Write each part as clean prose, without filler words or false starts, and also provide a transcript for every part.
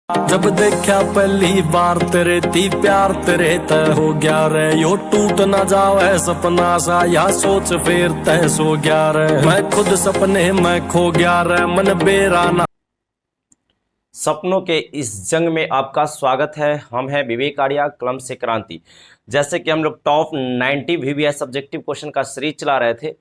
जब देखा पहली बार तेरे ती प्यार तेरे तय हो गया रे, यो टूट ना जावे सपना सा या सोच फिर तय सो गया रे, मैं खुद सपने में खो गया रे, मन बेराना। सपनों के इस जंग में आपका स्वागत है। हम हैं विवेक आर्या, कलम से क्रांति। जैसे कि हम लोग टॉप 90 वीवीआई सब्जेक्टिव क्वेश्चन का सीरीज चला रहे थे,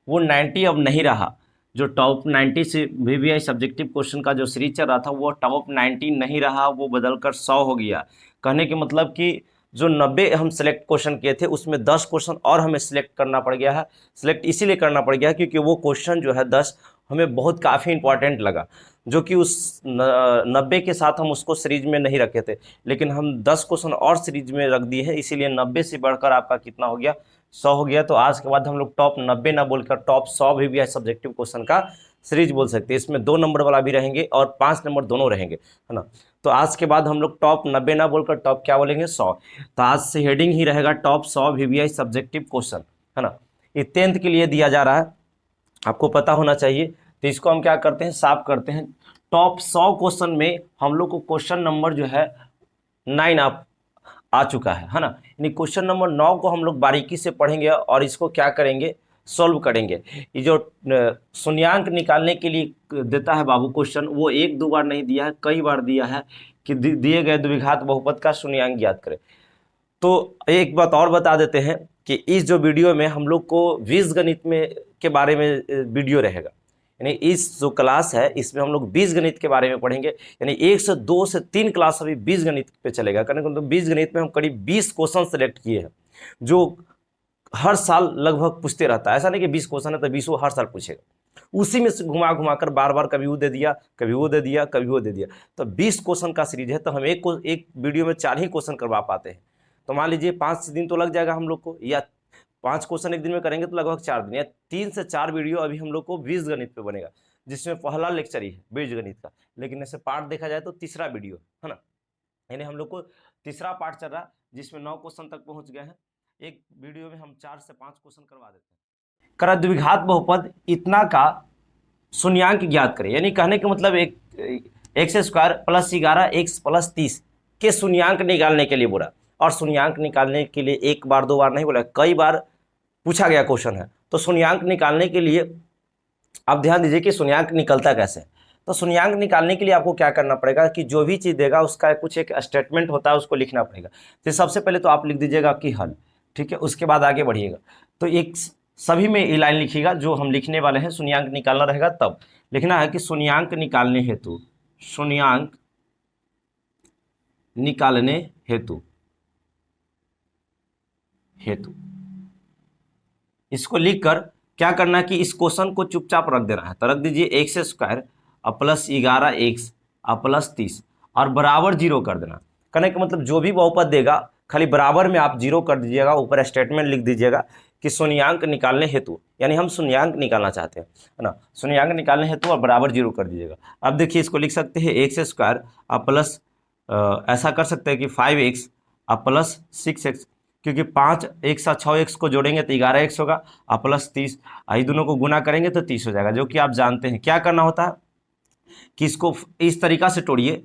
वो 90 अब नहीं रहा। जो टॉप 90 से वीवीआई सब्जेक्टिव क्वेश्चन का जो सीरीज चल रहा था वो टॉप 90 नहीं रहा, वो बदलकर 100 हो गया। कहने के मतलब कि जो 90 हम सिलेक्ट क्वेश्चन किए थे उसमें 10 क्वेश्चन और हमें सिलेक्ट करना पड़ गया है। सिलेक्ट इसीलिए करना पड़ गया है क्योंकि वो क्वेश्चन जो है 10 हमें बहुत काफ़ी इंपॉर्टेंट लगा, जो कि उस 90 के साथ हम उसको सीरीज में नहीं रखे थे, लेकिन हम 10 क्वेश्चन और सीरीज में रख दिए हैं, इसीलिए 90 से बढ़कर आपका कितना हो गया, 100 हो गया। तो आज के बाद हम लोग टॉप 90 ना बोलकर टॉप 100 भी सब्जेक्टिव क्वेश्चन का सीरीज बोल सकते हैं। इसमें 2 नंबर वाला भी रहेंगे और 5 नंबर दोनों रहेंगे, है ना। तो आज के बाद हम लोग टॉप 90 ना बोलकर टॉप क्या बोलेंगे, 100। तो आज से हेडिंग ही रहेगा टॉप 100 वीवीआई सब्जेक्टिव क्वेश्चन, है ना। ये 10th के लिए दिया जा रहा है, आपको पता होना चाहिए। तो इसको हम क्या करते हैं, साफ करते हैं। टॉप 100 क्वेश्चन में हम लोग को क्वेश्चन नंबर जो है 9 आ चुका है ना। यानी क्वेश्चन नंबर 9 को हम लोग बारीकी से पढ़ेंगे और इसको क्या करेंगे, सॉल्व करेंगे। ये जो शून्यांक निकालने के लिए देता है बाबू क्वेश्चन, वो 1-2 बार नहीं दिया है, कई बार दिया है कि दिए गए द्विघात बहुपद का शून्यांक ज्ञात करें। तो एक बात और बता देते हैं कि इस जो वीडियो में हम लोग को बीजगणित में के बारे में वीडियो रहेगा। यानी इस जो क्लास है इसमें हम लोग बीजगणित के बारे में पढ़ेंगे। यानी 1 से 2 से 3 क्लास अभी बीजगणित पे चलेगा। कहने को मतलब बीजगणित में हम करीब 20 क्वेश्चन सेलेक्ट किए हैं, जो हर साल लगभग पूछते रहता है। ऐसा नहीं कि 20 क्वेश्चन है तो 20 हर साल पूछेगा, उसी में से घुमा घुमा कर बार बार कभी वो दे दिया, कभी वो दे दिया, कभी वो दे दिया। तो 20 क्वेश्चन का सीरीज है, तो हम एक वीडियो में 4 ही क्वेश्चन करवा पाते हैं। तो मान लीजिए 5 दिन तो लग जाएगा हम लोग को, या 5 क्वेश्चन एक दिन में करेंगे तो लगभग 4 दिन, या 3 से 4 वीडियो अभी हम लोग को बीजगणित पे बनेगा, जिसमें पहला लेक्चर ही है बीजगणित का। लेकिन ऐसे पार्ट देखा जाए तो तीसरा वीडियो है ना। यानी हम लोग को तीसरा पार्ट चल रहा, जिसमें 9 क्वेश्चन तक पहुंच गए हैं। एक वीडियो में हम 4 से 5 क्वेश्चन करवा देते हैं। करा द्विघात बहुपद इतना का शून्यांक ज्ञात करें। यानी कहने का मतलब x square plus 11 x plus 30 के शून्यांक निकालने के लिए बोला। और शून्यांक निकालने के लिए 1 बार 2 बार नहीं बोला, कई बार पूछा गया क्वेश्चन है। तो शून्यांक निकालने के लिए आप ध्यान दीजिए कि शून्यांक निकलता कैसे। तो शून्यांक निकालने के लिए आपको क्या करना पड़ेगा कि जो भी चीज़ देगा उसका कुछ एक स्टेटमेंट होता है, उसको लिखना पड़ेगा। तो सबसे पहले तो आप लिख दीजिएगा कि हल, ठीक है। उसके बाद आगे बढ़िएगा तो एक सभी में ये लाइन लिखिएगा जो हम लिखने वाले हैं। शून्यांक निकालना रहेगा तब लिखना है कि शून्यांक निकालने हेतु, शून्यांक निकालने हेतु इसको लिखकर क्या करना है कि इस क्वेश्चन को चुपचाप रख देना है। तो रख दीजिए x square plus 11 x plus 30 और बराबर 0 कर देना। कहने का मतलब जो भी बहुपद देगा खाली बराबर में आप 0 कर दीजिएगा, ऊपर स्टेटमेंट लिख दीजिएगा कि शून्यांक निकालने हेतु, यानी हम शून्यांक निकालना चाहते हैं, है ना। शून्यांक निकालने हेतु और बराबर 0 कर दीजिएगा। अब देखिए इसको लिख सकते हैं एक्स स्क्वायर प्लस ऐसा कर सकते हैं कि 5x प्लस 6x, क्योंकि 5 एक्स और 6x को जोड़ेंगे तो 11x होगा और प्लस 30, ये दोनों को गुना करेंगे तो 30 हो जाएगा। जो कि आप जानते हैं क्या करना होता है कि इसको इस तरीका से तोड़िए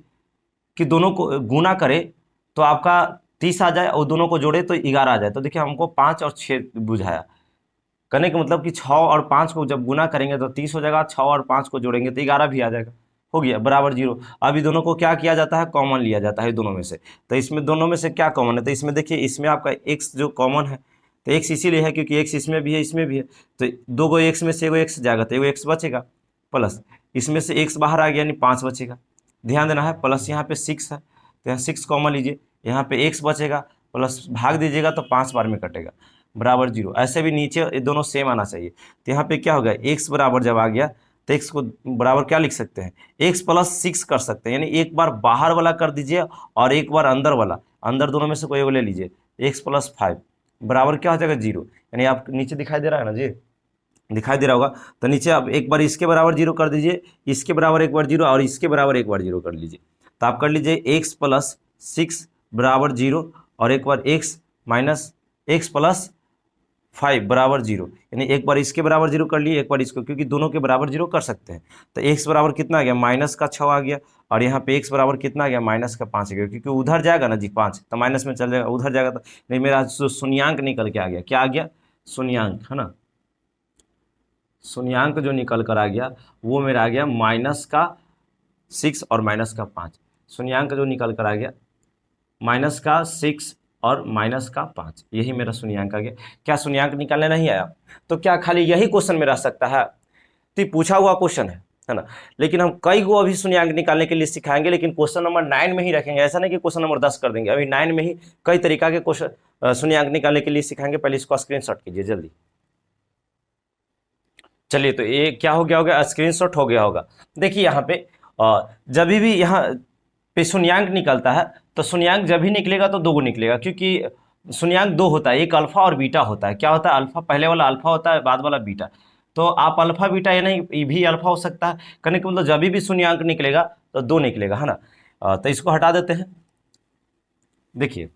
कि दोनों को गुना करें तो आपका 30 आ जाए और दोनों को जोड़े तो 11 आ जाए। तो देखिए हमको 5 और 6 बुझाया। कहने का मतलब कि 6 और 5 को जब गुना करेंगे तो 30 हो जाएगा, 6 और 5 को जोड़ेंगे तो 11 भी आ जाएगा, हो गया बराबर 0। अभी दोनों को क्या किया जाता है, कॉमन लिया जाता है दोनों में से। तो इसमें दोनों में से क्या कॉमन है, तो इसमें देखिए इसमें आपका x जो कॉमन है, तो x इसीलिए है क्योंकि x इसमें भी है इसमें भी है। तो 2 गो x में से एगो x जाएगा तो एगो x बचेगा, प्लस इसमें से x बाहर आ गया यानी 5 बचेगा। ध्यान देना है, प्लस यहाँ पे 6 है तो यहाँ 6 कॉमन लीजिए, यहाँ पे x बचेगा, प्लस भाग दीजिएगा तो 5 बार में कटेगा, बराबर 0। ऐसे भी नीचे ये दोनों सेम आना चाहिए। तो यहाँ पे क्या होगा, x बराबर जब आ गया तो x को बराबर क्या लिख सकते हैं, x प्लस 6 कर सकते हैं। यानी एक बार बाहर वाला कर दीजिए और एक बार अंदर वाला, अंदर दोनों में से कोई ले लीजिए, x प्लस 5 बराबर क्या हो जाएगा 0। यानी आप नीचे दिखाई दे रहा है ना जी, दिखाई दे रहा होगा। तो नीचे आप एक बार इसके बराबर 0 कर दीजिए, इसके बराबर एक बार 0 और इसके बराबर एक बार 0 कर लीजिए। तो आप कर लीजिए x प्लस 6 बराबर 0 और एक बार x माइनस x प्लस 5 बराबर 0। यानी एक बार इसके बराबर 0 कर लिए, एक बार इसको, क्योंकि दोनों के बराबर 0 कर सकते हैं। तो x बराबर कितना आ गया, माइनस का 6 आ गया और यहाँ पे x बराबर कितना आ गया, माइनस का 5 गया, क्योंकि उधर जाएगा ना जी 5 तो माइनस में चल जाएगा, उधर जाएगा तो नहीं, मेरा शून्यांक निकल के आ गया, क्या आ गया, शून्यांक, है ना। शून्यांक जो निकल कर आ गया वो मेरा आ गया -6 और -5। शून्यांक जो निकल कर आ गया -6 और -5, यही मेरा शून्यांक आ गया। क्या शून्यांक निकालने नहीं आया? तो क्या खाली यही क्वेश्चन में रह सकता है? तो ये पूछा हुआ क्वेश्चन है ना। लेकिन हम कई को अभी शून्यांक निकालने के लिए सिखाएंगे, लेकिन क्वेश्चन नंबर 9 में ही रखेंगे, ऐसा नहीं कि क्वेश्चन नंबर 10 कर देंगे। अभी 9 में ही कई तरीका के क्वेश्चन शून्यांक निकालने के लिए सिखाएंगे। पहले इसको स्क्रीनशॉट कीजिए जल्दी। चलिए, तो ये क्या हो गया होगा, स्क्रीनशॉट हो गया होगा। देखिए यहाँ पे जब भी यहाँ पे शून्यांक निकलता है तो शून्यांक जब भी निकलेगा तो दो गो निकलेगा, क्योंकि शून्यांक दो होता है, एक अल्फा और बीटा होता है। क्या होता है, अल्फा पहले वाला अल्फा होता है, बाद वाला बीटा। तो आप अल्फा बीटा या नहीं, ये भी अल्फा हो सकता है, कहने का मतलब जब भी शून्यांक निकलेगा तो दो निकलेगा, है ना। तो इसको हटा देते हैं। देखिए,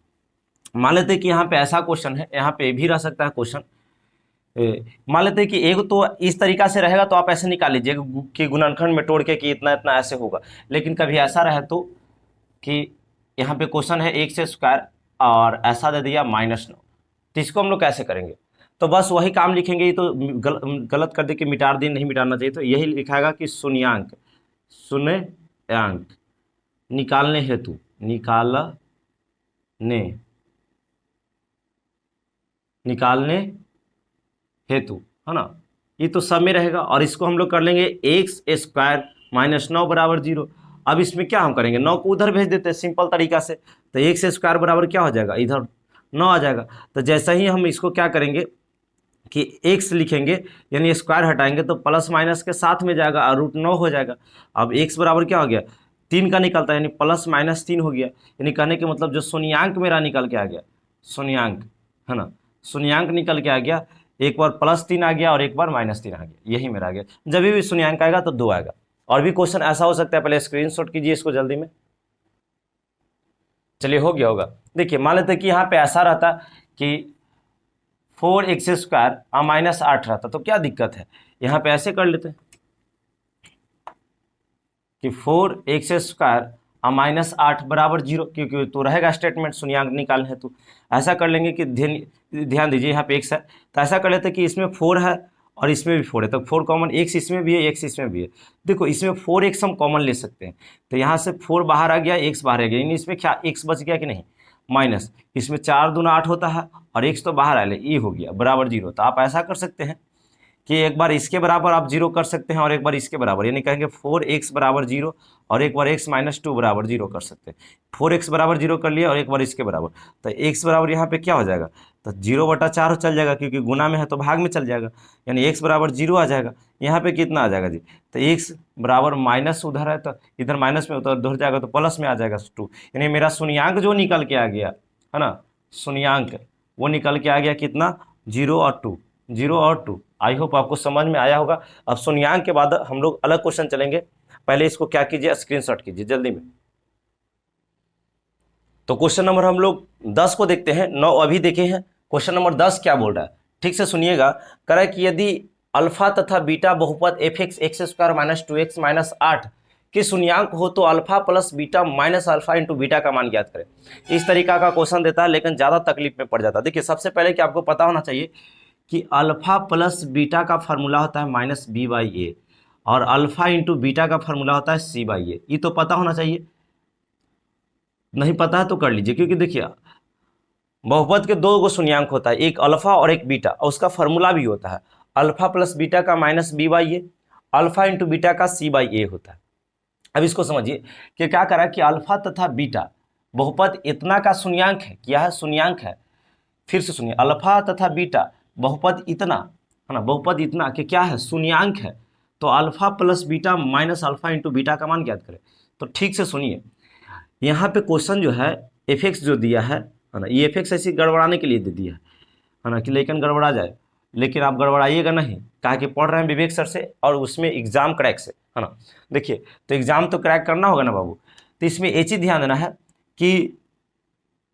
मान लेते हैं कि यहाँ पे ऐसा क्वेश्चन है, यहाँ पे भी रह सकता है क्वेश्चन। मान लेते हैं कि एक तो इस तरीका से रहेगा तो आप ऐसे निकाल लीजिए कि गुणनखंड में तोड़ के कि इतना इतना ऐसे होगा। लेकिन कभी ऐसा रहे तो कि यहाँ पे क्वेश्चन है x² और ऐसा दे दिया -9, तो इसको हम लोग कैसे करेंगे? तो बस वही काम लिखेंगे। ये तो गलत कर दे कि मिटार दिन, नहीं मिटाना चाहिए। तो यही लिखाएगा कि शून्यांक निकालने हेतु, निकालने हेतु, है ना। ये तो सब में रहेगा और इसको हम लोग कर लेंगे x² -9 बराबर 0। अब इसमें क्या हम करेंगे, 9 को उधर भेज देते हैं सिंपल तरीका से। तो x² बराबर क्या हो जाएगा, इधर 9 आ जाएगा। तो जैसा ही हम इसको क्या करेंगे कि x लिखेंगे, यानी स्क्वायर हटाएंगे तो प्लस माइनस के साथ में जाएगा और √9 हो जाएगा। अब x बराबर क्या हो गया, 3 का निकलता है, यानी +-3 हो गया। यानी कहने के मतलब जो शून्यांक मेरा निकल के आ गया, शून्यांक, है ना, शून्यांक निकल के आ गया, एक बार +3 आ गया और एक बार -3 आ गया, यही मेरा आ गया। जब भी शून्यांक आएगा तो 2 आएगा। और भी क्वेश्चन ऐसा हो सकता है, पहले स्क्रीनशॉट कीजिए इसको जल्दी में। चलिए, हो गया होगा। देखिए, मान लेते कि यहाँ पे ऐसा रहता कि 4x² -8 रहता, तो क्या दिक्कत है, यहाँ पे ऐसे कर लेते हैं कि 4x² -8 बराबर 0, क्योंकि तो रहेगा स्टेटमेंट शून्यांक निकालने है। तो ऐसा कर लेंगे कि ध्यान दीजिए, यहाँ पे x है, तो ऐसा कर लेते हैं कि इसमें 4 है और इसमें भी 4 है, तो 4 कॉमन, x इसमें भी है, x इसमें भी है। देखो, इसमें 4x हम कॉमन ले सकते हैं, तो यहाँ से 4 बाहर आ गया, x बाहर आ गया, यानी इसमें क्या x बच गया कि नहीं, माइनस। इसमें 4 दूना 8 होता है और x तो बाहर आ ले, e हो गया बराबर 0। तो आप ऐसा कर सकते हैं कि एक बार इसके बराबर आप 0 कर सकते हैं और एक बार इसके बराबर, यानी कहेंगे 4x बराबर 0 और एक बार x - 2 बराबर 0 कर सकते हैं। 4x बराबर 0 कर लिया और एक बार इसके बराबर, तो x बराबर यहाँ पे क्या हो जाएगा, तो 0/4 चल जाएगा, क्योंकि गुना में है तो भाग में चल जाएगा, यानी x बराबर 0 आ जाएगा। यहाँ पे कितना आ जाएगा जी, तो x बराबर माइनस उधर है तो इधर माइनस में उधर जाएगा तो प्लस में आ जाएगा 2। यानी मेरा शून्यांक जो निकल के आ गया, है ना, शून्यांक वो निकल के आ गया कितना, 0 और 2, 0 और 2। आई होप आपको समझ में आया होगा। अब शून्यांक के बाद हम लोग अलग क्वेश्चन चलेंगे। पहले इसको क्या कीजिए, स्क्रीनशॉट कीजिए जल्दी में। तो क्वेश्चन नंबर हम लोग 10 को देखते हैं, 9 अभी देखे हैं। क्वेश्चन नंबर 10 क्या बोल रहा है, ठीक से सुनिएगा। कह रहा है कि यदि अल्फा तथा बीटा बहुपद f(x) x² - 2x - 8 के शून्यांक हो तो alpha plus beta minus alpha into beta का मान ज्ञात करें। इस तरीका का क्वेश्चन देता है, लेकिन ज़्यादा तकलीफ में पड़ जाता है। देखिए, सबसे पहले कि आपको पता होना चाहिए कि अल्फा प्लस बीटा का फार्मूला होता है -b/a और अल्फा इंटू बीटा का फार्मूला होता है c/a। ये तो पता होना चाहिए, नहीं पता है तो कर लीजिए, क्योंकि देखिए बहुपद के दो गो शून्यांक होता है, एक अल्फा और एक बीटा, और उसका फार्मूला भी होता है अल्फा प्लस बीटा का -b/a, अल्फा इंटू बीटा का c/a होता है। अब इसको समझिए कि क्या करा कि अल्फा तथा बीटा बहुपद इतना का शून्यांक है, क्या है, शून्यांक है। फिर से सुनिए, अल्फा तथा बीटा बहुपद इतना, है ना, बहुपद इतना कि क्या है, शून्यांक है। तो alpha plus beta minus alpha into beta का मान ज्ञात करें। तो ठीक से सुनिए, यहाँ पे क्वेश्चन जो है f(x) जो दिया है ना, ये f(x) ऐसी गड़बड़ाने के लिए दे दिया है ना, कि लेकिन गड़बड़ा जाए, लेकिन आप गड़बड़ाइएगा नहीं, कहा कि पढ़ रहे हैं विवेक सर से और उसमें एग्जाम क्रैक से, है ना। देखिए, तो एग्जाम तो क्रैक करना होगा ना बाबू, तो इसमें एक चीज़ ध्यान देना है कि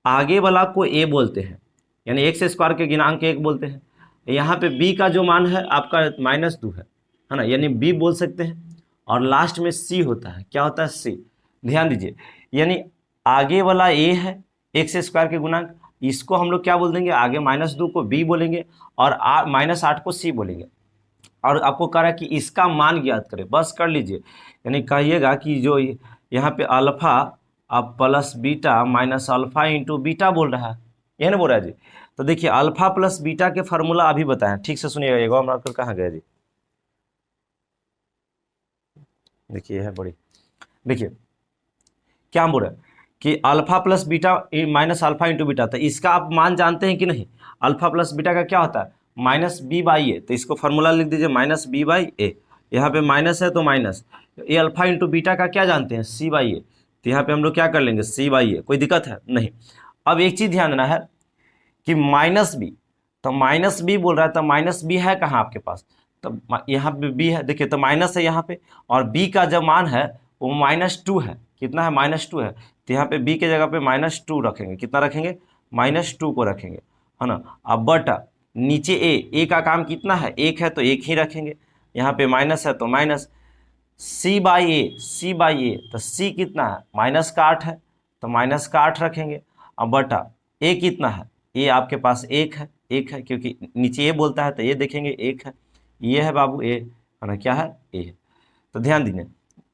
आगे वाला को a बोलते हैं, यानी x² के गुणांक 1 बोलते हैं। यहाँ पे b का जो मान है आपका -2 है ना, यानी b बोल सकते हैं। और लास्ट में c होता है, क्या होता है, c। ध्यान दीजिए, यानी आगे वाला ए है एक्स स्क्वायर के गुणांक, इसको हम लोग क्या बोल देंगे, आगे -2 को बी बोलेंगे और -8 को सी बोलेंगे। और आपको कह रहा है कि इसका मान ज्ञात करें, बस कर लीजिए, यानी कहिएगा कि जो यहाँ पे अल्फा अब plus beta minus alpha into beta बोल रहा है, यह ना बोल रहा है जी। तो देखिए अल्फा प्लस बीटा के फार्मूला अभी बताएं, ठीक से सुनिएगा, एगो हमारा कहाँ गया जी, देखिए है बड़ी, देखिए क्या हम बोल रहे हैं कि alpha plus beta minus alpha into beta, तो इसका आप मान जानते हैं कि नहीं, अल्फा प्लस बीटा का क्या होता है माइनस बी बाई ए, तो इसको फार्मूला लिख दीजिए माइनस बी बाई ए, यहाँ पे माइनस है तो माइनस, ये अल्फा इंटू बीटा का क्या जानते हैं सी बाई ए, तो यहाँ पे हम लोग क्या कर लेंगे सी बाई ए, कोई दिक्कत है नहीं। अब एक चीज़ ध्यान देना है कि माइनस बी, तो माइनस बी बोल रहा है, तो माइनस बी है कहाँ आपके पास, तो यहाँ पे बी है, देखिए तो माइनस है यहाँ पे, और बी का जब मान है वो -2 है, कितना है -2 है, तो यहाँ पे बी के जगह पे -2 रखेंगे, कितना रखेंगे -2 को रखेंगे, है ना। अब बटा नीचे ए का काम कितना है 1 है तो 1 ही रखेंगे, यहाँ पे माइनस है तो माइनस, सी बाई ए, तो सी कितना है -8 है तो -8 रखेंगे। अब बटा ए कितना है, ए आपके पास 1 है क्योंकि नीचे ए बोलता है तो ये देखेंगे 1 है, ये है बाबू ए, है ना, क्या है ए है। तो ध्यान दीजिए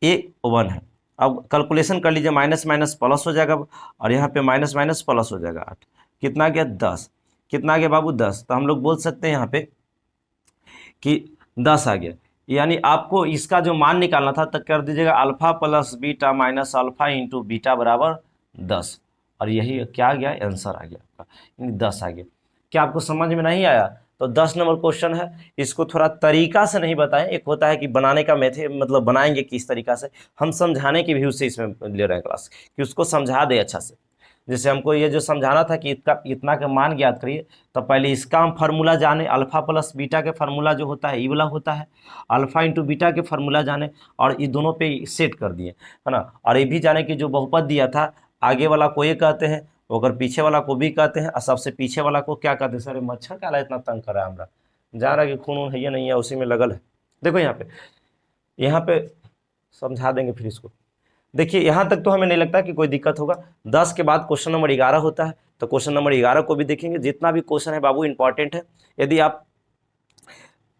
ए 1 है, अब कैलकुलेशन कर लीजिए, माइनस माइनस प्लस हो जाएगा और यहाँ पे माइनस माइनस प्लस हो जाएगा 8, कितना गया 10, कितना आ गया बाबू 10, तो हम लोग बोल सकते हैं यहाँ पे कि 10 आ गया, यानी आपको इसका जो मान निकालना था तो कर दीजिएगा alpha plus beta minus alpha into beta बराबर 10, और यही क्या आ गया आंसर आ गया आपका, यानी 10 आ गया। क्या आपको समझ में नहीं आया, तो 10 नंबर क्वेश्चन है, इसको थोड़ा तरीका से नहीं बताएं, एक होता है कि बनाने का मेथड, मतलब बनाएंगे किस तरीका से, हम समझाने की व्यू से इसमें ले रहे हैं क्लास, कि उसको समझा दे अच्छा से। जैसे हमको ये जो समझाना था कि इतना का मान ज्ञात करिए, तो पहले इसका हम फार्मूला जाने, अल्फा प्लस बीटा के फार्मूला जो होता है ये वाला होता है, अल्फा इंटू बीटा के फार्मूला जाने और ये दोनों पे सेट कर दिए, है ना। और ये भी जाने कि जो बहुपद दिया था आगे वाला को ये कहते हैं, अगर पीछे वाला को भी कहते हैं, और सबसे पीछे वाला को क्या कहते हैं, सर मच्छर काला इतना तंग कर रहा है हमारा, जा रहा है कि खून है या नहीं है उसी में लगल है। देखो यहाँ पे समझा देंगे फिर इसको। देखिए यहाँ तक तो हमें नहीं लगता कि कोई दिक्कत होगा। 10 के बाद क्वेश्चन नंबर 11 होता है, तो क्वेश्चन नंबर 11 को भी देखेंगे। जितना भी क्वेश्चन है बाबू इंपॉर्टेंट है, यदि आप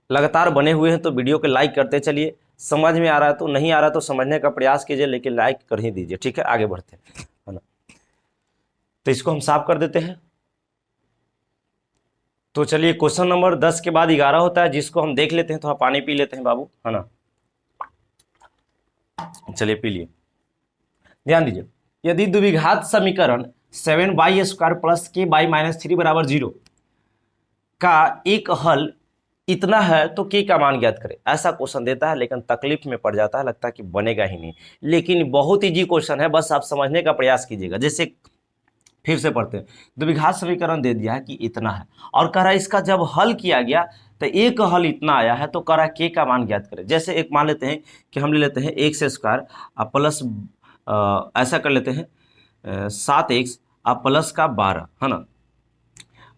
लगातार बने हुए हैं तो वीडियो को लाइक करते चलिए, समझ में आ रहा है तो, नहीं आ रहा तो समझने का प्रयास कीजिए, लेकिन लाइक कर ही दीजिए, ठीक है। आगे बढ़ते हैं, है ना। तो इसको हम साफ कर देते हैं। तो चलिए क्वेश्चन नंबर 10 के बाद 11 होता है, जिसको हम देख लेते हैं, थोड़ा पानी पी लेते हैं बाबू, है ना। चलिए पी लिए। ध्यान दीजिए, यदि द्विघात समीकरण 7y² प्लस k बाई -3 बराबर 0 का एक हल इतना है तो k का मान ज्ञात करें, ऐसा क्वेश्चन देता है, लेकिन तकलीफ में पड़ जाता है, लगता है कि बनेगा ही नहीं, लेकिन बहुत इजी क्वेश्चन है, बस आप समझने का प्रयास कीजिएगा। जैसे फिर से पढ़ते हैं, द्विघात समीकरण दे दिया है कि इतना है, और कह रहा है इसका जब हल किया गया तो एक हल इतना आया है, तो कह रहा है k का मान ज्ञात करें। जैसे एक मान लेते हैं कि हम ले लेते हैं x² प्लस ऐसा कर लेते हैं 7x प्लस का 12, है ना,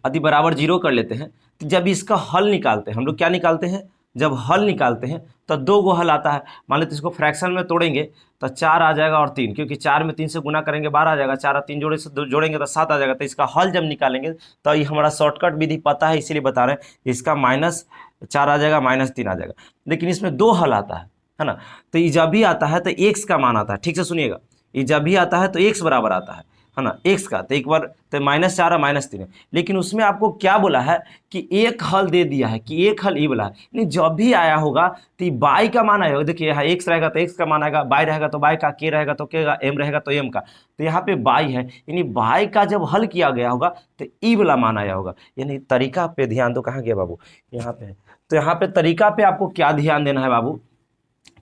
यदि बराबर 0 कर लेते हैं, तो जब इसका हल निकालते हैं, हम लोग क्या निकालते हैं, जब हल निकालते हैं तो 2 गो हल आता है। मान लेते इसको फ्रैक्शन में तोड़ेंगे तो 4 आ जाएगा और 3, क्योंकि 4 में 3 से गुना करेंगे 12 आ जाएगा, 4 और 3 जोड़ेंगे तो 7 आ जाएगा। तो इसका हल जब निकालेंगे तो ये हमारा शॉर्टकट विधि पता है, इसीलिए बता रहे हैं, इसका -4 आ जाएगा, -3 आ जाएगा। लेकिन इसमें 2 हल आता है ना। तो ये जब भी आता है तो x का मान आता है, ठीक से सुनिएगा, ये जब भी आता है तो x बराबर आता है ना, x का। तो एक बार तो -4 और -3 है, लेकिन उसमें आपको क्या बोला है कि एक हल दे दिया है, कि एक हल ये बोला है, यानी जब भी आया होगा तो ये y का मान आएगा। देखिए यहाँ x रहेगा तो x का मान आएगा, y रहेगा तो y का, k रहेगा तो k का, m रहेगा तो m का। तो यहाँ पे y है, यानी y का जब हल किया गया होगा तो ई वाला मान आया होगा। यानी तरीका पे ध्यान दो, कहाँ गया बाबू, यहाँ पे। तो यहाँ पे तरीका पे आपको क्या ध्यान देना है बाबू,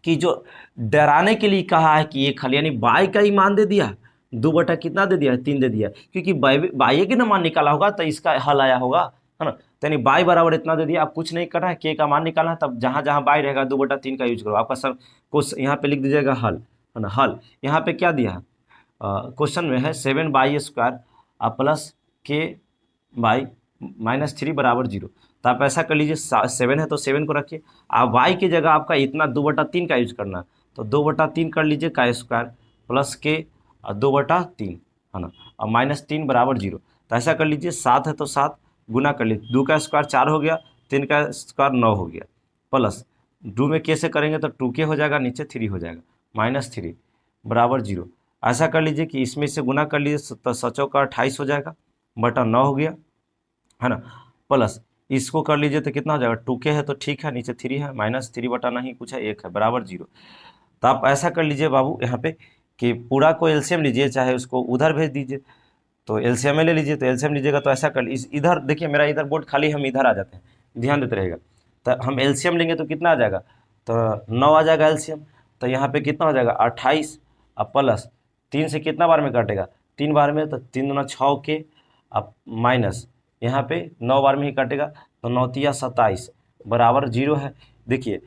कि जो डराने के लिए कहा है कि एक हल, यानी y का ही मान दे दिया, 2 बटा कितना दे दिया है, 3 दे दिया, क्योंकि y के ना मान निकाला होगा तो इसका हल आया होगा, है ना। तो यानी y बराबर इतना दे दिया, आप कुछ नहीं करना है, k का मान निकालना है, तब जहाँ जहाँ y रहेगा 2 बटा 3 का यूज करो। आपका सर क्वेश्चन यहाँ पे लिख दीजिएगा हल, है ना। हल यहाँ पे क्या दिया है, क्वेश्चन में है 7y² प्लस k बाई -3 बराबर 0। तो आप ऐसा कर लीजिए, 7 है तो 7 को रखिए, आप y की जगह आपका इतना 2 बटा 3 का यूज करना, तो 2 बटा 3 कर लीजिए का स्क्वायर प्लस के 2/3 है ना, और -3 बराबर 0। तो ऐसा कर लीजिए, 7 है तो 7 गुना कर लीजिए, 2 का स्क्वायर 4 हो गया, 3 का स्क्वायर 9 हो गया, प्लस 2 में के से करेंगे तो 2 के हो जाएगा, नीचे 3 हो जाएगा, -3 बराबर 0। ऐसा कर लीजिए कि इसमें से गुना कर लीजिए तो 7 का 28 हो जाएगा, बटा 9 हो गया, है ना, प्लस इसको कर लीजिए तो कितना हो जाएगा, 2 के है तो ठीक है, नीचे 3 है, -3 बटा नहीं कुछ है 1 है, बराबर 0। तो आप ऐसा कर लीजिए बाबू यहाँ पे कि पूरा को एलसीएम लीजिए, चाहे उसको उधर भेज दीजिए, तो एलसीएम ले लीजिए, तो एलसीएम लीजिएगा तो ऐसा कर इस इधर देखिए मेरा इधर बोर्ड खाली, हम इधर आ जाते हैं, ध्यान देते रहेगा। तो हम एलसीएम लेंगे तो कितना आ जाएगा, तो 9 आ जाएगा एलसीएम, तो यहाँ पे कितना हो जाएगा 28, अब प्लस 3 से कितना बार में कटेगा, 3 बार में, तो 3 दूना 6 के, अब माइनस यहाँ पे 9 बार में ही कटेगा, तो 9 तिया 27 बराबर 0 है। देखिए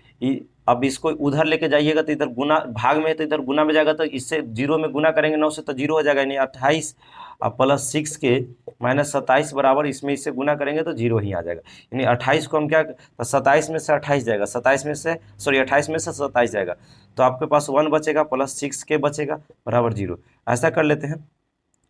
अब इसको उधर लेके जाइएगा तो इधर गुना भाग में है तो इधर गुना में जाएगा, तो इससे 0 में गुना करेंगे 9 से तो 0 हो जाएगा, यानी 28 अब प्लस 6 के -27 बराबर इसमें इससे गुना करेंगे तो 0 ही आ जाएगा, यानी 28 को हम क्या, तो 27 में से 28 जाएगा, 27 में से 28 में से 27 जाएगा, तो आपके पास 1 बचेगा, प्लस 6 के बचेगा बराबर 0। ऐसा कर लेते हैं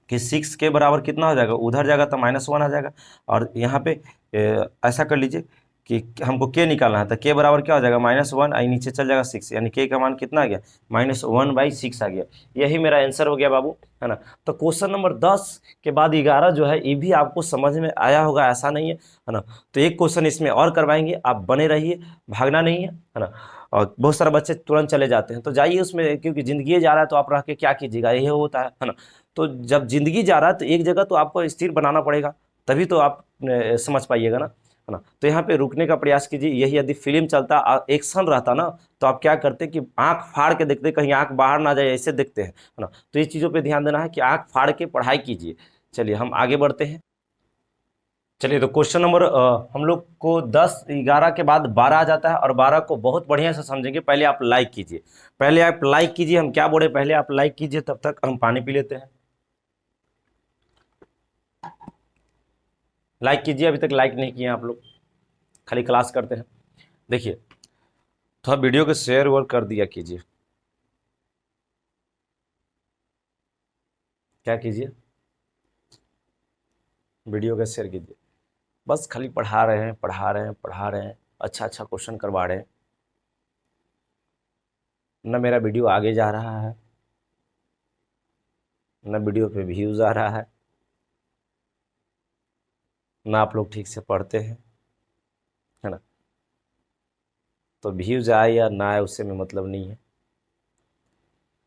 कि 6 के बराबर कितना हो जाएगा, उधर जाएगा तो -1 आ जाएगा, और यहाँ पे ऐसा कर लीजिए कि हमको के निकालना है, तो के बराबर क्या हो जाएगा, -1, आई नीचे चल जाएगा 6, यानी के का मान कितना आ गया, -1/6 आ गया। यही मेरा आंसर हो गया बाबू, है ना। तो क्वेश्चन नंबर 10 के बाद 11 जो है ये भी आपको समझ में आया होगा, ऐसा नहीं है ना। तो एक क्वेश्चन इसमें और करवाएंगे, आप बने रहिए, भागना नहीं है ना। और बहुत सारे बच्चे तुरंत चले जाते हैं, तो जाइए उसमें, क्योंकि ज़िंदगी जा रहा है तो आप रह के क्या कीजिएगा, यही होता है ना। तो जब ज़िंदगी जा रहा है तो एक जगह तो आपको स्थिर बनाना पड़ेगा, तभी तो आप समझ पाइएगा ना, है ना। तो यहाँ पे रुकने का प्रयास कीजिए। यही यदि फिल्म चलता एक्शन रहता ना, तो आप क्या करते कि आंख फाड़ के देखते, कहीं आंख बाहर ना जाए, ऐसे देखते हैं, है ना। तो ये चीज़ों पे ध्यान देना है कि आंख फाड़ के पढ़ाई कीजिए। चलिए हम आगे बढ़ते हैं। चलिए तो क्वेश्चन नंबर हम लोग को 10 11 के बाद 12 आ जाता है, और 12 को बहुत बढ़िया से समझेंगे। पहले आप लाइक कीजिए, पहले आप लाइक कीजिए, हम क्या बोले, पहले आप लाइक कीजिए, तब तक हम पानी पी लेते हैं। लाइक कीजिए, अभी तक लाइक नहीं किए आप लोग, खाली क्लास करते हैं। देखिए थोड़ा वीडियो को शेयर वर्क कर दिया कीजिए, क्या कीजिए, वीडियो का शेयर कीजिए। बस खाली पढ़ा रहे हैं, पढ़ा रहे हैं, पढ़ा रहे हैं, अच्छा अच्छा क्वेश्चन करवा रहे हैं, न मेरा वीडियो आगे जा रहा है, न वीडियो पे व्यूज़ आ रहा है, ना आप लोग ठीक से पढ़ते हैं, है ना। तो व्यूज़ आए या ना आए उससे में मतलब नहीं है,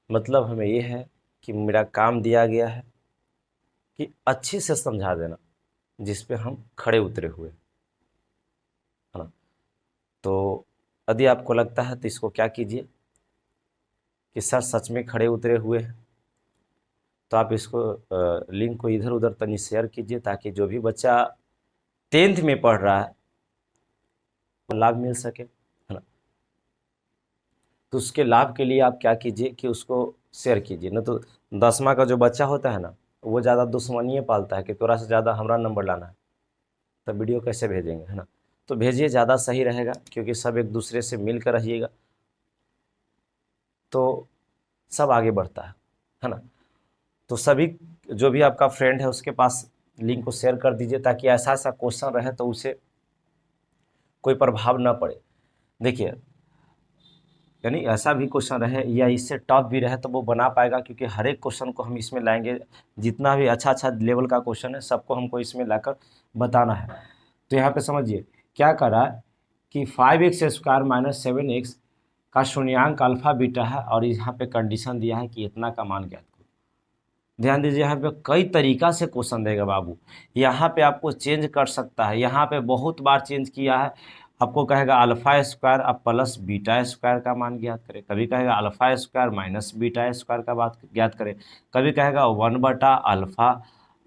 मतलब हमें ये है कि मेरा काम दिया गया है कि अच्छे से समझा देना, जिस पे हम खड़े उतरे हुए, है ना। तो यदि आपको लगता है तो इसको क्या कीजिए कि सर सच में खड़े उतरे हुए हैं, तो आप इसको लिंक को इधर उधर तनी शेयर कीजिए, ताकि जो भी बच्चा 10th में पढ़ रहा है लाभ मिल सके, है ना। तो उसके लाभ के लिए आप क्या कीजिए कि उसको शेयर कीजिए। न तो 10वां का जो बच्चा होता है ना, वो ज़्यादा दुश्मनी पालता है कि थोड़ा सा ज़्यादा हमारा नंबर लाना है, तो वीडियो कैसे भेजेंगे, है ना। तो भेजिए, ज़्यादा सही रहेगा, क्योंकि सब एक दूसरे से मिल कर रहिएगा तो सब आगे बढ़ता है ना। तो सभी जो भी आपका फ्रेंड है उसके पास लिंक को शेयर कर दीजिए, ताकि ऐसा ऐसा क्वेश्चन रहे तो उसे कोई प्रभाव ना पड़े। देखिए यानी ऐसा भी क्वेश्चन रहे या इससे टफ भी रहे तो वो बना पाएगा, क्योंकि हर एक क्वेश्चन को हम इसमें लाएंगे। जितना भी अच्छा अच्छा लेवल का क्वेश्चन है सबको हमको इसमें लाकर बताना है। तो यहाँ पे समझिए क्या कर रहा है कि 5x² - 7x का शून्यांक अल्फा बीटा है, और यहाँ पे कंडीशन दिया है कि इतना का मान ज्ञात करो। ध्यान दीजिए, यहाँ पे कई तरीका से क्वेश्चन देगा बाबू, यहाँ पे आपको चेंज कर सकता है, यहाँ पे बहुत बार चेंज किया है। आपको कहेगा α² अब प्लस β² का मान ज्ञात करें, कभी कहेगा α² माइनस β² का बात ज्ञात करें, कभी कहेगा 1/α,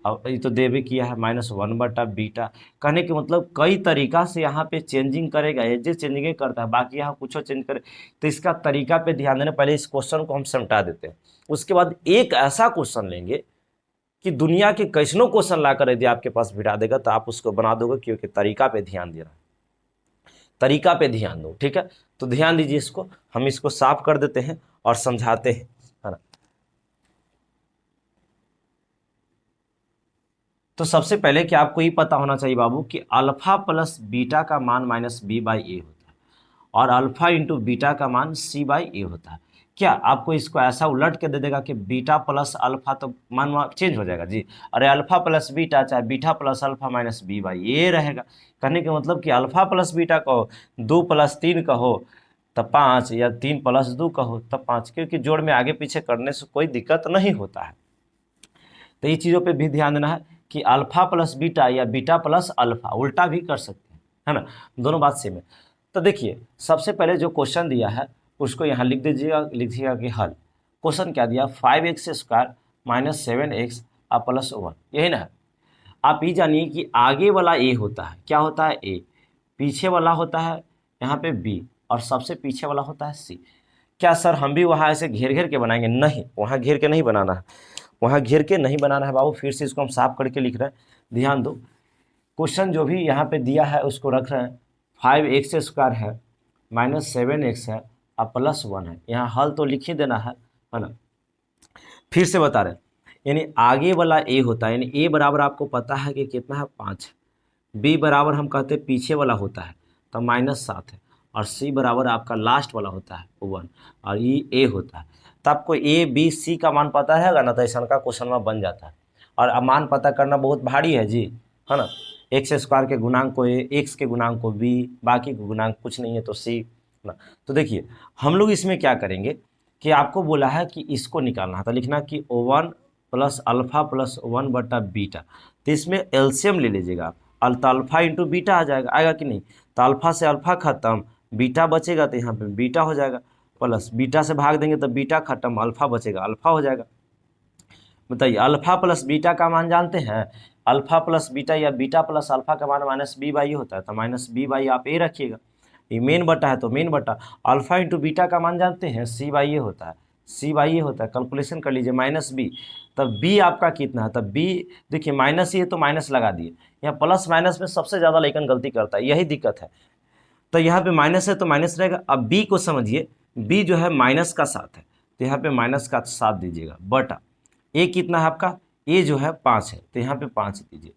और ये तो दे भी किया है -1/β। कहने के मतलब कई तरीका से यहाँ पे चेंजिंग करेगा, ये जो चेंजिंग करता है, बाकी यहाँ कुछ चेंज करे। तो इसका तरीका पे ध्यान देना, पहले इस क्वेश्चन को हम समझा देते हैं, उसके बाद एक ऐसा क्वेश्चन लेंगे कि दुनिया के कैसनों क्वेश्चन लाकर यदि आपके पास बिठा देगा तो आप उसको बना दोगे, क्योंकि तरीका पे ध्यान देना, तरीका पे ध्यान दो, ठीक है। तो ध्यान दीजिए, इसको हम इसको साफ कर देते हैं और समझाते हैं, है ना। तो सबसे पहले कि आपको ये पता होना चाहिए बाबू कि अल्फा प्लस बीटा का मान माइनस बी बाई ए होता है और अल्फा इंटू बीटा का मान सी बाई ए होता है। क्या आपको इसको ऐसा उलट के दे देगा कि बीटा प्लस अल्फा, तो मान चेंज हो जाएगा जी। अरे अल्फा प्लस बीटा चाहे beta plus alpha minus b by a रहेगा। कहने का मतलब कि अल्फा प्लस बीटा कहो, 2 प्लस 3 कहो तब 5, या 3 प्लस 2 कहो तब 5, क्योंकि जोड़ में आगे पीछे करने से कोई दिक्कत नहीं होता है। तो ये चीज़ों पे भी ध्यान देना है कि अल्फा प्लस बीटा या बीटा प्लस अल्फा उल्टा भी कर सकते हैं, है ना, दोनों बात सेम है। तो देखिए सबसे पहले जो क्वेश्चन दिया है उसको यहाँ लिख दीजिएगा, लिखिएगा कि हल। क्वेश्चन क्या दिया, 5x² माइनस 7x प्लस 1, यही ना है। आप ये जानिए कि आगे वाला ए होता है, क्या होता है ए, पीछे वाला होता है यहाँ पे बी, और सबसे पीछे वाला होता है सी। क्या सर हम भी वहाँ ऐसे घेर घेर के बनाएंगे? नहीं, वहाँ घेर के नहीं बनाना है, वहाँ घेर के नहीं बनाना है बाबू। फिर से इसको हम साफ करके लिख रहे हैं, ध्यान दो। क्वेश्चन जो भी यहाँ पे दिया है उसको रख रहे हैं, 5x² है माइनस 7x है और प्लस 1 है, यहाँ हल तो लिख ही देना है ना। फिर से बता रहे हैं, यानी आगे वाला ए होता है, यानी ए बराबर आपको पता है कि कितना है 5 है, बी बराबर हम कहते हैं पीछे वाला होता है तो -7 है, और सी बराबर आपका लास्ट वाला होता है 1, और ये ए होता है। तो आपको ए बी सी का मान पता रहेगा ना, तो ऐसा का क्वेश्चन में बन जाता है। और अब मान पता करना बहुत भारी है जी, है ना। x² के गुणांक को ए, एक्स के गुणांक को बी, बाकी के गुणांक कुछ नहीं है तो सी ना। तो देखिए हम लोग इसमें क्या करेंगे कि आपको बोला है कि इसको निकालना है, तो लिखना कि O1 प्लस अल्फा प्लस 1 बटा बीटा। तो इसमें एलसीएम ले लीजिएगा आप, तो अल्फा इंटू बीटा आ जाएगा, आएगा कि नहीं। तो अल्फा से अल्फा खत्म, बीटा बचेगा तो यहाँ पे बीटा हो जाएगा, प्लस बीटा से भाग देंगे तो बीटा खत्म, अल्फा बचेगा, अल्फा हो जाएगा। बताइए अल्फा प्लस बीटा का मान जानते हैं, अल्फा प्लस बीटा या बीटा प्लस अल्फा का मान माइनस बी बाई होता है, तो माइनस बी बाई आप ए रखिएगा, ये मेन बटा है तो मेन बटा। अल्फा इंटू बीटा का मान जानते हैं, सी बाई ए होता है, सी बाई ए होता है, कैलकुलेशन कर लीजिए माइनस बी, तब बी आपका कितना है, तब बी देखिए माइनस ये तो माइनस लगा दिए, यहाँ प्लस माइनस में सबसे ज़्यादा लेकिन गलती करता है, यही दिक्कत है। तो यहाँ पे माइनस है तो माइनस रहेगा। अब बी को समझिए, बी जो है माइनस का 7 है, तो यहाँ पे माइनस का 7 दीजिएगा, बटा ए कितना है आपका, ए जो है 5 है, तो यहाँ पे 5 दीजिए।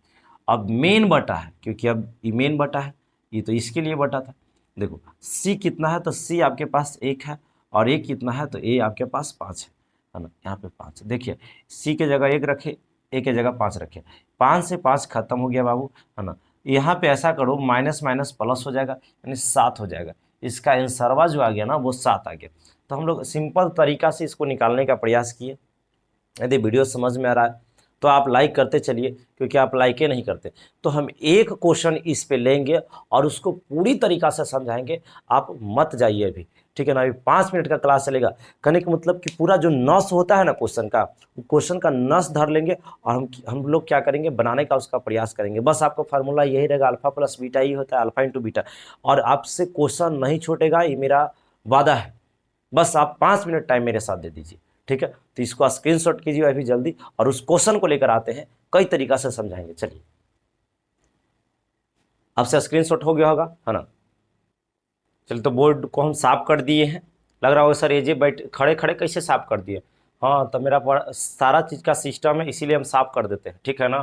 अब मेन बटा है, क्योंकि अब ये मेन बटा है, ये तो इसके लिए बटा था। देखो सी कितना है, तो सी आपके पास 1 है, और ए कितना है, तो ए आपके पास 5 है ना, यहाँ पे 5। देखिए सी के जगह 1 रखे, ए के जगह 5 रखे, 5 से 5 खत्म हो गया बाबू, है ना। यहाँ पे ऐसा करो माइनस माइनस प्लस हो जाएगा, यानी 7 हो जाएगा। इसका आंसरवा जो आ गया ना वो 7 आ गया। तो हम लोग सिंपल तरीका से इसको निकालने का प्रयास किए। यदि वीडियो समझ में आ रहा है तो आप लाइक करते चलिए, क्योंकि आप लाइक ही नहीं करते। तो हम एक क्वेश्चन इस पे लेंगे और उसको पूरी तरीका से समझाएंगे, आप मत जाइए अभी, ठीक है ना। अभी 5 मिनट का क्लास चलेगा। कहने का मतलब कि पूरा जो नस होता है ना क्वेश्चन का नस धर लेंगे और हम लोग क्या करेंगे, बनाने का उसका प्रयास करेंगे। बस आपको फार्मूला यही रहेगा, अल्फा प्लस बीटा ही होता है, अल्फा इंटू बीटा, और आपसे क्वेश्चन नहीं छूटेगा, ये मेरा वादा है। बस आप 5 मिनट टाइम मेरे साथ दे दीजिए, ठीक है। तो इसको स्क्रीनशॉट कीजिए अभी जल्दी, और उस क्वेश्चन को लेकर आते हैं, कई तरीका से समझाएंगे। चलिए आपसे स्क्रीनशॉट हो गया होगा, है ना। चलिए तो बोर्ड को हम साफ कर दिए हैं। लग रहा होगा सर ये जे बैठ खड़े खड़े कैसे साफ कर दिए। हाँ, तो मेरा सारा चीज़ का सिस्टम है, इसीलिए हम साफ कर देते हैं, ठीक है ना।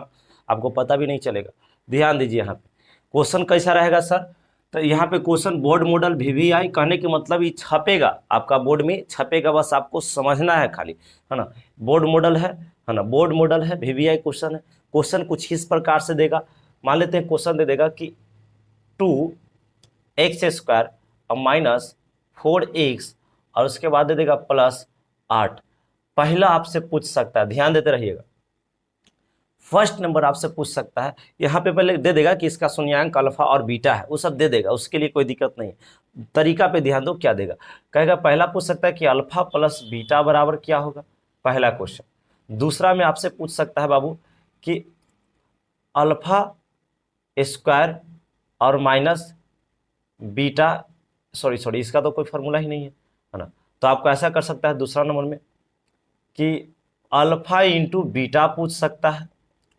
आपको पता भी नहीं चलेगा। ध्यान दीजिए यहाँ पे क्वेश्चन कैसा रहेगा सर, तो यहाँ पे क्वेश्चन बोर्ड मॉडल VVI, कहने के मतलब ये छपेगा आपका बोर्ड में, छपेगा, बस आपको समझना है खाली, है ना। बोर्ड मॉडल है ना, बोर्ड मॉडल है, VVI क्वेश्चन है। क्वेश्चन कुछ इस प्रकार से देगा, मान लेते हैं क्वेश्चन दे देगा कि 2x² और माइनस 4x, और उसके बाद दे देगा प्लस 8। पहला आपसे पूछ सकता है, ध्यान देते रहिएगा, फर्स्ट नंबर आपसे पूछ सकता है, यहाँ पे पहले दे देगा कि इसका शून्यांक अल्फा और बीटा है, वो सब दे देगा, उसके लिए कोई दिक्कत नहीं है। तरीका पे ध्यान दो, क्या देगा, कहेगा पहला पूछ सकता है कि अल्फा प्लस बीटा बराबर क्या होगा, पहला क्वेश्चन। दूसरा में आपसे पूछ सकता है बाबू कि अल्फा स्क्वायर और माइनस बीटा, सॉरी इसका तो कोई फॉर्मूला ही नहीं है ना। तो आपको ऐसा कर सकता है दूसरा नंबर में कि अल्फा इंटू बीटा पूछ सकता है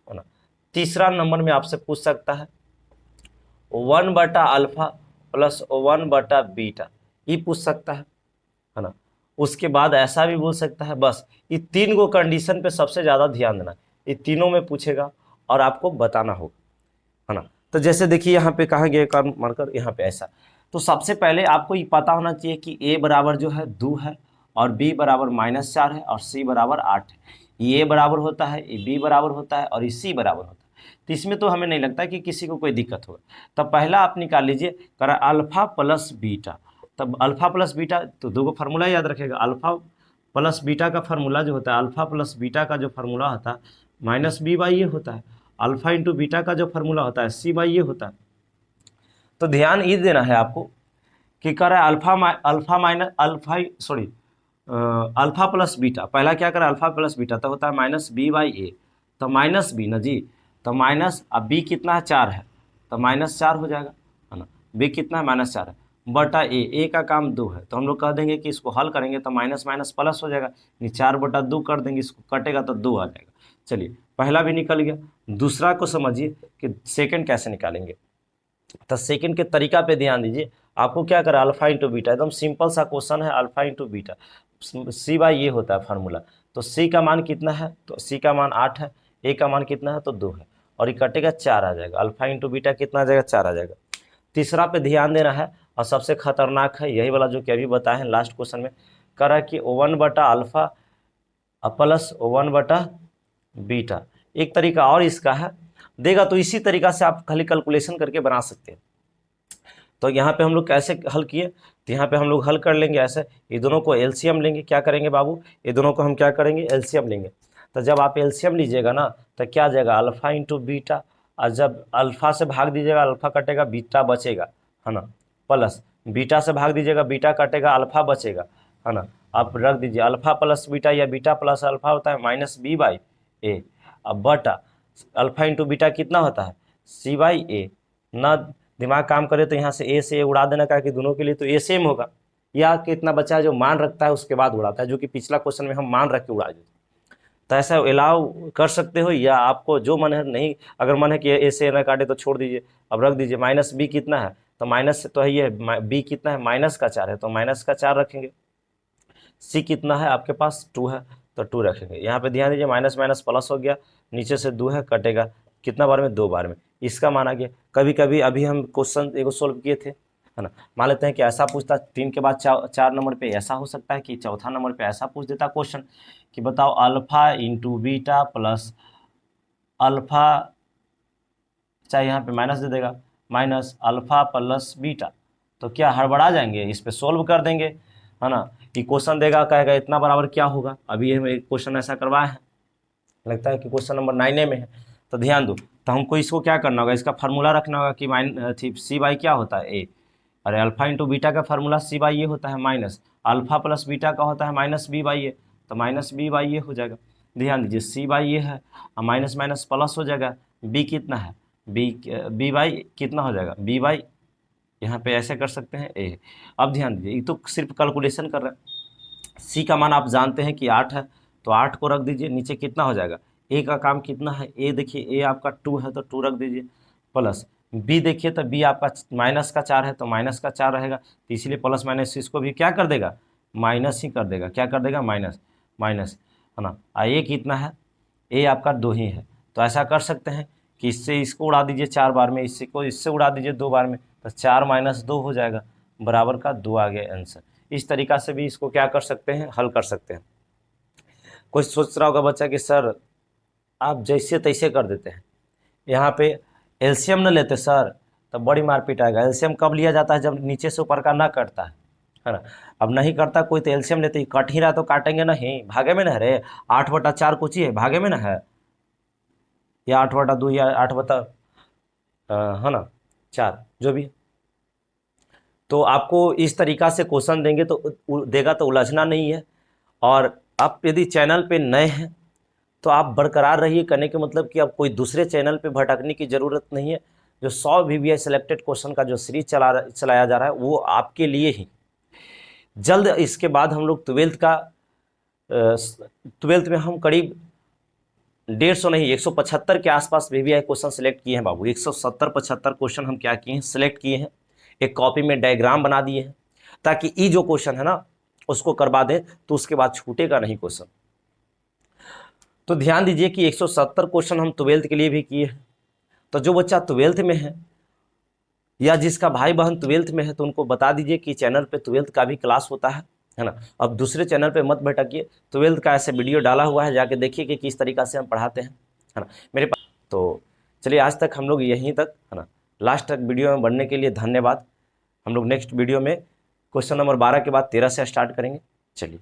ना। तीसरा नंबर में आपसे पूछ सकता है 1 बटा अल्फा प्लस 1 बटा बीटा, ये पूछ सकता है ना। उसके बाद ऐसा भी बोल सकता है, बस ये 3 को कंडीशन पे सबसे ज़्यादा ध्यान देना, ये तीनों में पूछेगा, और आपको बताना होगा, है ना। तो जैसे देखिए यहाँ पे कहाँ गया कर्म मार्कर, यहाँ पे ऐसा। तो सबसे पहले आपको ये पता होना चाहिए कि a बराबर जो है 2 है और b बराबर -4 है और c बराबर 8 है। ये a बराबर होता है, ये b बराबर होता है और ये c बराबर होता है। तो इसमें तो हमें नहीं लगता कि किसी को कोई दिक्कत होगा। तब पहला आप निकाल लीजिए, करा अल्फा प्लस बीटा। तब अल्फा प्लस बीटा, तो दो को फार्मूला याद रखेगा। अल्फा प्लस बीटा का फार्मूला जो होता है, अल्फा प्लस बीटा का जो फार्मूला होता है -b/a होता है। अल्फा इंटू बीटा का जो फार्मूला होता है c/a होता है। तो ध्यान ये देना है आपको कि करा अल्फा प्लस बीटा, पहला क्या करा अल्फा प्लस बीटा, तो होता है -b/a। तो माइनस बी ना जी, तो माइनस, अब b कितना है 4 है, तो -4 हो जाएगा, है ना। b कितना है -4 है, बटा a का काम 2 है। तो हम लोग कह देंगे कि इसको हल करेंगे तो माइनस माइनस प्लस हो जाएगा, 4/2 कर देंगे, इसको कटेगा तो 2 आ जाएगा। चलिए पहला भी निकल गया। दूसरा को समझिए कि सेकंड कैसे निकालेंगे। तो सेकंड के तरीका पे ध्यान दीजिए। आपको क्या करा, अल्फा इंटू बीटा, एकदम सिंपल सा क्वेश्चन है। अल्फा इंटू बीटा c/a होता है फार्मूला। तो c का मान कितना है, तो c का मान 8 है, a का मान कितना है, तो 2 है, और ये कटेगा 4 आ जाएगा। अल्फा इंटू बीटा कितना आ जाएगा, 4 आ जाएगा। तीसरा पे ध्यान देना है, और सबसे खतरनाक है यही वाला जो कि अभी बताए हैं लास्ट क्वेश्चन में। करा कि 1/अल्फा प्लस 1/बीटा। एक तरीका और इसका है देगा, तो इसी तरीका से आप खाली कैलकुलेशन करके बना सकते हैं। तो यहाँ पे हम लोग कैसे हल किए, तो यहाँ पे हम लोग हल कर लेंगे ऐसे, ये दोनों को एलसीएम लेंगे। क्या करेंगे बाबू, ये दोनों को हम क्या करेंगे, एलसीएम लेंगे। तो जब आप एलसीएम लीजिएगा ना, तो क्या आ जाएगा, अल्फा इंटू बीटा, और जब अल्फा से भाग दीजिएगा अल्फा कटेगा, बीटा बचेगा, है ना, प्लस बीटा से भाग दीजिएगा, बीटा कटेगा, अल्फा बचेगा, है ना। आप रख दीजिए अल्फा प्लस बीटा या बीटा प्लस अल्फा होता है -b/a। अब बटा अल्फा इंटू बीटा कितना होता है, c/a। ना दिमाग काम करे तो यहाँ से a से a उड़ा देना, का कि दोनों के लिए तो a सेम होगा, या कितना बचा है जो मान रखता है उसके बाद उड़ाता है, जो कि पिछला क्वेश्चन में हम मान रख के उड़ा देते। तो ऐसा अलाउ कर सकते हो, या आपको जो मन है, नहीं अगर मन है कि a से ना काटे तो छोड़ दीजिए। अब रख दीजिए -b कितना है, तो माइनस तो है ये, b कितना है, -4 है, तो -4 रखेंगे। c कितना है आपके पास, 2 है, तो 2 रखेंगे। यहाँ पे ध्यान दीजिए, माइनस माइनस प्लस हो गया, नीचे से 2 है, कटेगा कितना बार में, 2 बार में। इसका मान आ गया। कभी कभी अभी हम क्वेश्चन एगो सोल्व किए थे, है ना, मान लेते हैं कि ऐसा पूछता 3 के बाद 4 नंबर पे, ऐसा हो सकता है कि चौथा नंबर पे ऐसा पूछ देता क्वेश्चन कि बताओ alpha into beta plus alpha, चाहे यहाँ पे माइनस दे देगा, माइनस अल्फा प्लस बीटा। तो क्या हड़बड़ा जाएंगे, इस पे सोल्व कर देंगे, है ना। कि क्वेश्चन देगा, कहेगा इतना बराबर क्या होगा। अभी हम एक क्वेश्चन ऐसा करवाए हैं, लगता है कि क्वेश्चन नंबर 9 में है। तो ध्यान दो, तो हमको इसको क्या करना होगा, इसका फार्मूला रखना होगा कि c/, क्या होता है a, अरे अल्फा इंटू बीटा का फार्मूला c/a होता है, माइनस अल्फा प्लस बीटा का होता है -b/a, तो -b/a हो जाएगा। ध्यान दीजिए c/a है, और माइनस माइनस प्लस हो जाएगा, b कितना है, b कितना हो जाएगा, b/, यहाँ पे ऐसे कर सकते हैं a। अब ध्यान दीजिए, ये तो सिर्फ कैलकुलेशन कर रहे हैं। c का मान आप जानते हैं कि 8 है, तो 8 को रख दीजिए, नीचे कितना हो जाएगा, a का काम कितना है, a देखिए a आपका 2 है, तो 2 रख दीजिए, प्लस b देखिए, तो b आपका -4 है, तो -4 रहेगा, तो इसलिए प्लस माइनस इसको भी क्या कर देगा, माइनस ही कर देगा। क्या कर देगा, माइनस माइनस, है ना। a कितना है, a आपका 2 ही है, तो ऐसा कर सकते हैं कि इससे इसको उड़ा दीजिए 4 बार में, इससे उड़ा दीजिए 2 बार में, तो 4 - 2 हो जाएगा, बराबर का 2 आ गया आंसर। इस तरीका से भी इसको क्या कर सकते हैं, हल कर सकते हैं। कोई सोच रहा होगा बच्चा कि सर आप जैसे तैसे कर देते हैं, यहाँ पे एलसीएम न लेते सर, तब बड़ी मारपीट आएगा। एलसीएम कब लिया जाता है, जब नीचे से ऊपर का ना कटता है ना। अब नहीं करता कोई तो एलसीएम लेते ही, कट ही रहा तो काटेंगे नहीं, भागे में ना रे, 8/4 कुछ ही है, भागे में ना है, या 8/2 या 8 है ना 4, जो भी। तो आपको इस तरीका से क्वेश्चन देंगे तो देगा, तो उलझना नहीं है। और आप यदि चैनल पे नए हैं तो आप बरकरार रहिए, करने के मतलब कि अब कोई दूसरे चैनल पे भटकने की ज़रूरत नहीं है। जो 100 VVI सिलेक्टेड क्वेश्चन का जो सीरीज चलाया जा रहा है, वो आपके लिए ही। जल्द इसके बाद हम लोग 12th में हम करीब 150 नहीं 175 के आसपास VVI क्वेश्चन सिलेक्ट किए हैं बाबू। 170-75 क्वेश्चन हम क्या किए हैं, सिलेक्ट किए हैं, एक कॉपी में डायग्राम बना दिए हैं, ताकि ये जो क्वेश्चन है ना उसको करवा दें, तो उसके बाद छूटेगा नहीं क्वेश्चन। तो ध्यान दीजिए कि 170 क्वेश्चन हम 12th के लिए भी किए हैं। तो जो बच्चा 12th में है या जिसका भाई बहन 12th में है तो उनको बता दीजिए कि चैनल पे 12th का भी क्लास होता है ना। अब दूसरे चैनल पे मत भटकिए, 12th का ऐसे वीडियो डाला हुआ है, जाके देखिए कि किस तरीक़ा से हम पढ़ाते हैं, है ना मेरे पास। तो चलिए आज तक हम लोग यहीं तक, है ना। लास्ट तक वीडियो में बढ़ने के लिए धन्यवाद। हम लोग नेक्स्ट वीडियो में क्वेश्चन नंबर 12 के बाद 13 से स्टार्ट करेंगे। चलिए।